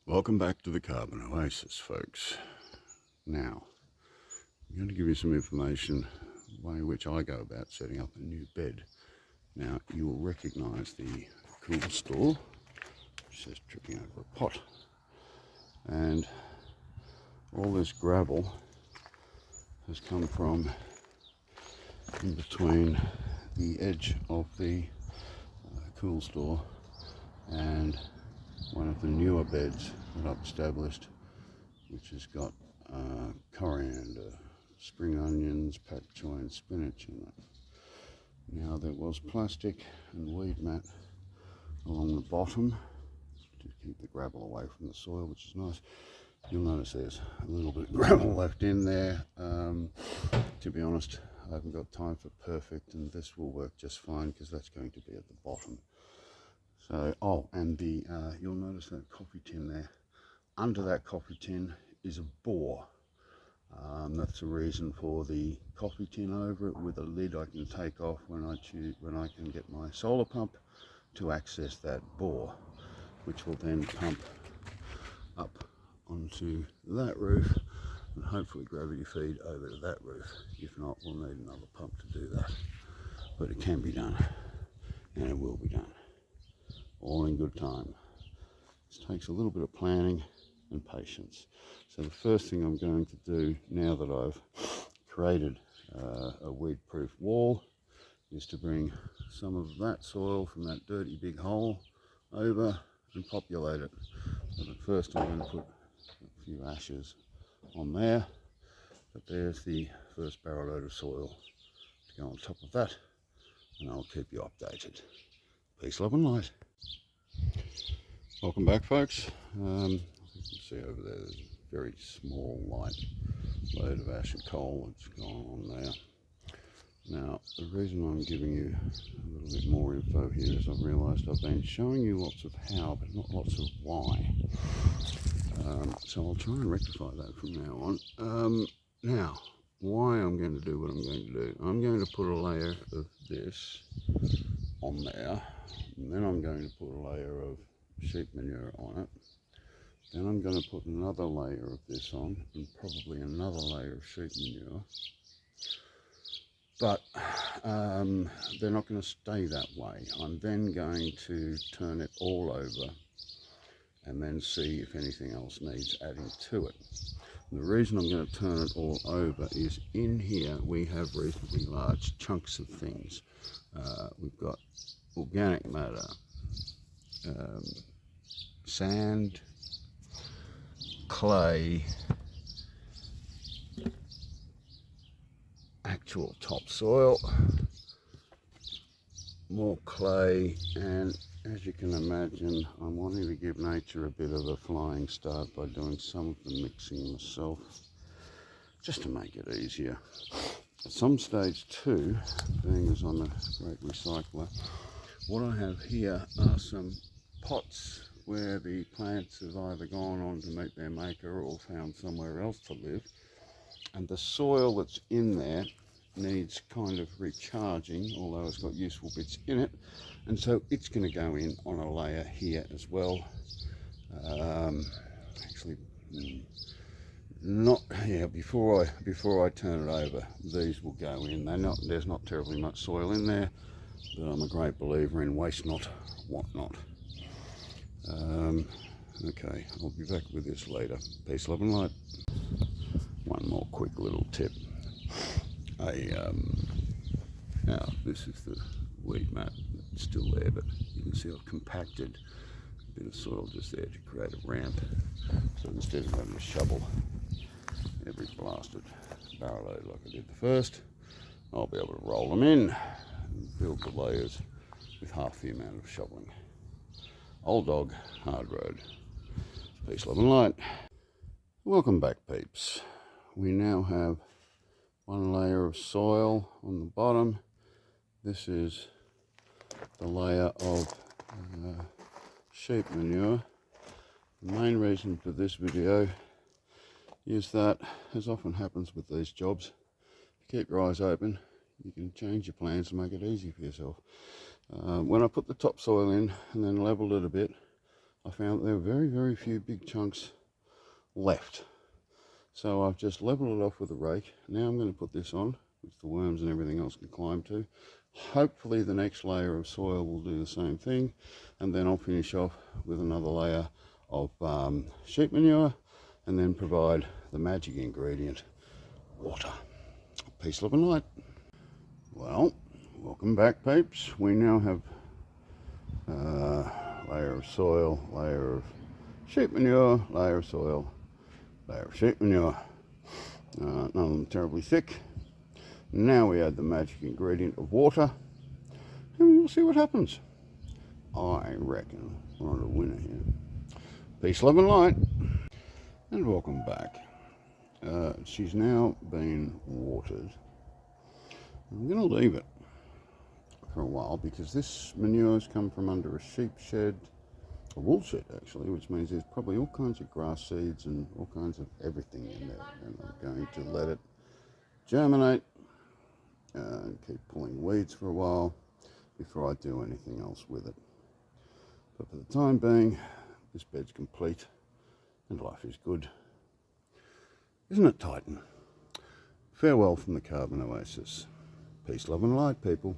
Welcome back to the Carbon Oasis, folks. Now, I'm going to give you some information the way in which I go about setting up a new bed. Now, you will recognise the cool store, which says tripping over a pot, and all this gravel has come from in between the edge of the cool store and one of the newer beds that I've established, which has got coriander, spring onions, pak choi and spinach in it. Now there was plastic and weed mat along the bottom to keep the gravel away from the soil, which is nice. You'll notice there's a little bit of gravel left in there. To be honest, I haven't got time for perfect, and this will work just fine because that's going to be at the bottom. So, and you'll notice that coffee tin there. Under that coffee tin is a bore. That's the reason for the coffee tin over it with a lid I can take off when I can get my solar pump to access that bore, which will then pump up onto that roof and hopefully gravity feed over to that roof. If not, we'll need another pump to do that. But it can be done, and it will be done. All in good time. This takes a little bit of planning and patience. So the first thing I'm going to do now that I've created a weed-proof wall is to bring some of that soil from that dirty big hole over and populate it. So at first I'm going to put a few ashes on there, but there's the first barrel load of soil to go on top of that, and I'll keep you updated. Peace, love and light. Welcome back, folks. You can see over there there's a very small light load of ash and coal that's gone on there. Now, the reason I'm giving you a little bit more info here is I've realised I've been showing you lots of how but not lots of why. So I'll try and rectify that from now on. Now, why I'm going to do what I'm going to do. I'm going to put a layer of this on there, and then I'm going to put a layer of sheep manure on it. Then I'm going to put another layer of this on, and probably another layer of sheep manure. But they're not going to stay that way. I'm then going to turn it all over and then see if anything else needs adding to it. And the reason I'm going to turn it all over is in here we have reasonably large chunks of things. We've got organic matter, sand, clay, actual topsoil, more clay, and as you can imagine, I'm wanting to give nature a bit of a flying start by doing some of the mixing myself, just to make it easier. At some stage too, being as I'm a great recycler, what I have here are some pots where the plants have either gone on to meet their maker or found somewhere else to live, and the soil that's in there needs kind of recharging, although it's got useful bits in it, and so it's going to go in on a layer here as well. Actually, before I turn it over, these will go in. There's not terribly much soil in there, but I'm a great believer in waste not, want not. Okay, I'll be back with this later. Peace, love and light. One more quick little tip. Now this is the weed mat. It's still there, but you can see I've compacted a bit of soil just there to create a ramp. So instead of having to shovel every blasted barrel load like I did the first, I'll be able to roll them in and build the layers with half the amount of shoveling. Old dog, hard road. Peace, love and light. Welcome back, peeps. We now have one layer of soil on the bottom. This is the layer of sheep manure. The main reason for this video is that, as often happens with these jobs, if you keep your eyes open, you can change your plans and make it easy for yourself. When I put the topsoil in and then leveled it a bit, I found that there were very, very few big chunks left. So I've just leveled it off with a rake. Now I'm going to put this on, which the worms and everything else can climb to. Hopefully the next layer of soil will do the same thing, and then I'll finish off with another layer of sheep manure, and then provide the magic ingredient, water. Peace, love and light. Well, welcome back, peeps. We now have layer of soil, layer of sheep manure, layer of soil, layer of sheep manure. None of them terribly thick. Now we add the magic ingredient of water, and we'll see what happens. I reckon we're on a winner here. Peace, love and light. And welcome back. She's now been watered. I'm going to leave it for a while because this manure's come from under a sheep shed, a wool shed actually, which means there's probably all kinds of grass seeds and all kinds of everything in there. And I'm going to let it germinate and keep pulling weeds for a while before I do anything else with it. But for the time being, this bed's complete and life is good. Isn't it, Titan? Farewell from the Carbon Oasis. Peace, love and light, people.